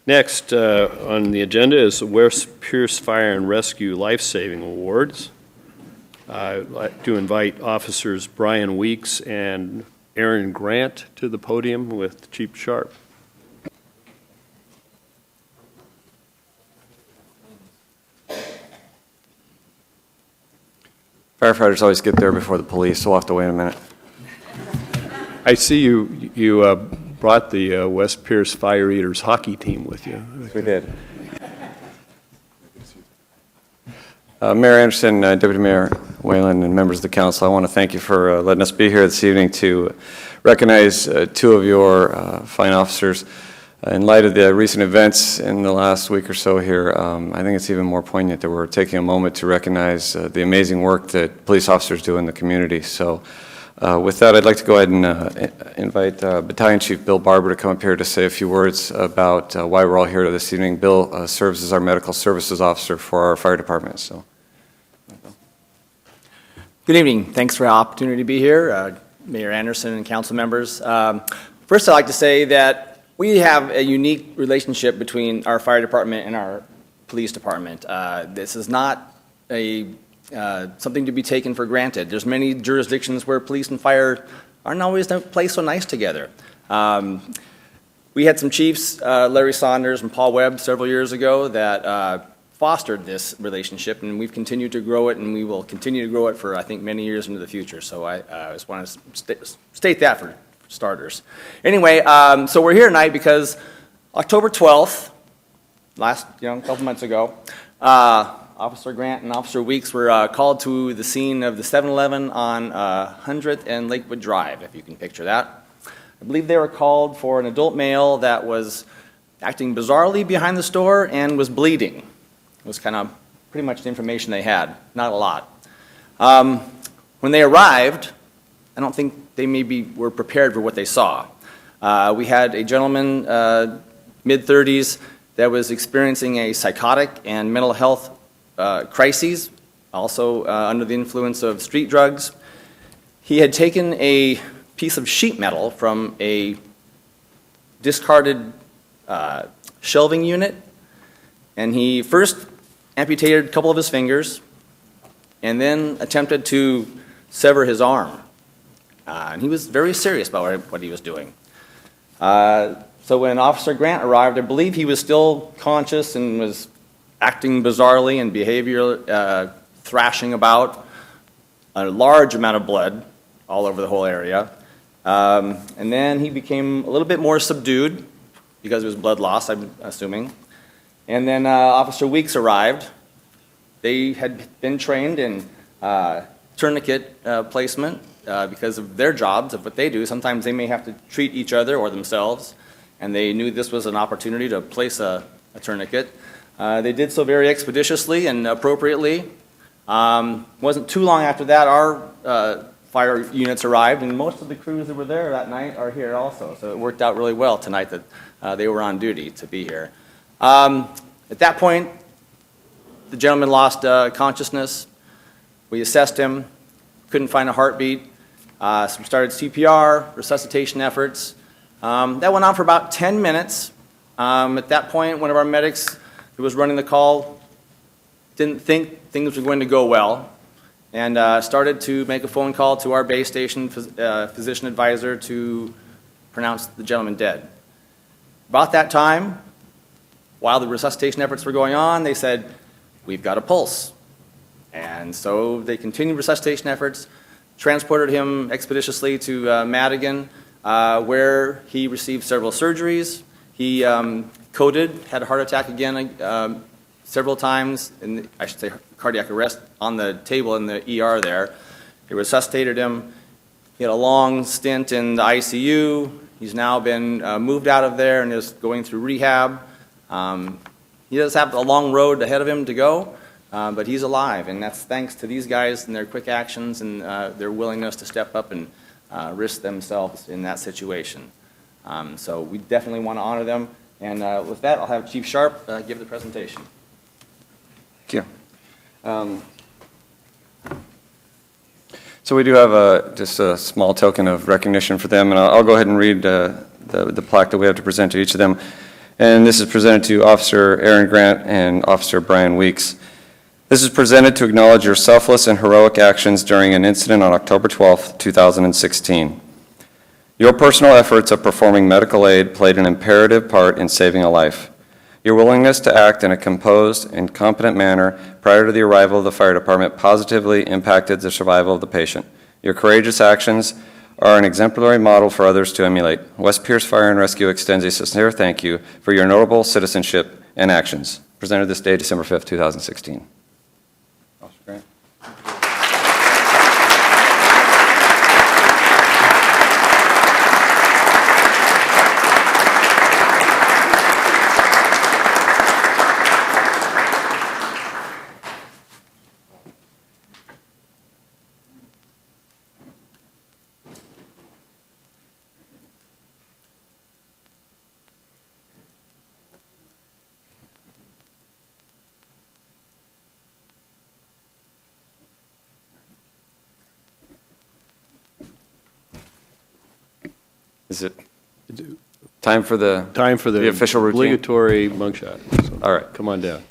Next on the agenda is the West Pierce Fire and Rescue Life Saving Awards. I'd like to invite Officers Brian Weeks and Aaron Grant to the podium with Chief Sharp. Firefighters always get there before the police, so we'll have to wait a minute. I see you brought the West Pierce Fire Eaters hockey team with you. We did. Mayor Anderson, Deputy Mayor Whalen, and members of the council, I want to thank you for letting us be here this evening to recognize two of your fine officers. In light of the recent events in the last week or so here, I think it's even more poignant that we're taking a moment to recognize the amazing work that police officers do in the community. So with that, I'd like to go ahead and invite Battalion Chief Bill Barber to come up here to say a few words about why we're all here this evening. Bill serves as our medical services officer for our fire department. So, good evening. Thanks for the opportunity to be here, Mayor Anderson and council members. First, I'd like to say that we have a unique relationship between our fire department and our police department. This is not something to be taken for granted. There's many jurisdictions where police and fire aren't always placed so nice together. We had some chiefs, Larry Saunders and Paul Webb, several years ago that fostered this relationship, and we've continued to grow it, and we will continue to grow it for, I think, many years into the future. So I just want to state that for starters. Anyway, so we're here tonight because October 12th, couple months ago, Officer Grant and Officer Weeks were called to the scene of the 7-Eleven on 100th and Lakewood Drive, if you can picture that. I believe they were called for an adult male that was acting bizarrely behind the store and was bleeding. It was kind of pretty much the information they had, not a lot. When they arrived, I don't think they maybe were prepared for what they saw. We had a gentleman, mid-30s, that was experiencing a psychotic and mental health crises, also under the influence of street drugs. He had taken a piece of sheet metal from a discarded shelving unit, and he first amputated a couple of his fingers and then attempted to sever his arm. And he was very serious about what he was doing. So when Officer Grant arrived, I believe he was still conscious and was acting bizarrely and behavior thrashing about, a large amount of blood all over the whole area. And then he became a little bit more subdued because of his blood loss, I'm assuming. And then Officer Weeks arrived. They had been trained in tourniquet placement because of their jobs, of what they do. Sometimes they may have to treat each other or themselves, and they knew this was an opportunity to place a tourniquet. They did so very expeditiously and appropriately. Wasn't too long after that, our fire units arrived, and most of the crews that were there that night are here also. So it worked out really well tonight that they were on duty to be here. At that point, the gentleman lost consciousness. We assessed him, couldn't find a heartbeat. So we started CPR, resuscitation efforts. That went on for about 10 minutes. At that point, one of our medics who was running the call didn't think things were going to go well, and started to make a phone call to our base station physician advisor to pronounce the gentleman dead. About that time, while the resuscitation efforts were going on, they said, "We've got a pulse." And so they continued resuscitation efforts, transported him expeditiously to Madigan, where he received several surgeries. He coded, had a heart attack again several times, and I should say cardiac arrest on the table in the ER there. They resuscitated him. He had a long stint in the ICU. He's now been moved out of there and is going through rehab. He does have a long road ahead of him to go, but he's alive, and that's thanks to these guys and their quick actions and their willingness to step up and risk themselves in that situation. So we definitely want to honor them. And with that, I'll have Chief Sharp give the presentation. Thank you. So we do have just a small token of recognition for them, and I'll go ahead and read the plaque that we have to present to each of them. and this is presented to Officer Aaron Grant and Officer Brian Weeks. This is presented to acknowledge your selfless and heroic actions during an incident on October 12, 2016. Your personal efforts of performing medical aid played an imperative part in saving a life. Your willingness to act in a composed and competent manner prior to the arrival of the fire department positively impacted the survival of the patient. Your courageous actions are an exemplary model for others to emulate. West Pierce Fire and Rescue extends a sincere thank you for your notable citizenship and actions. Presented this day, December 5th, 2016. Officer Grant. Is it time for the Time for the official routine? obligatory mugshot. So, All right. come on down.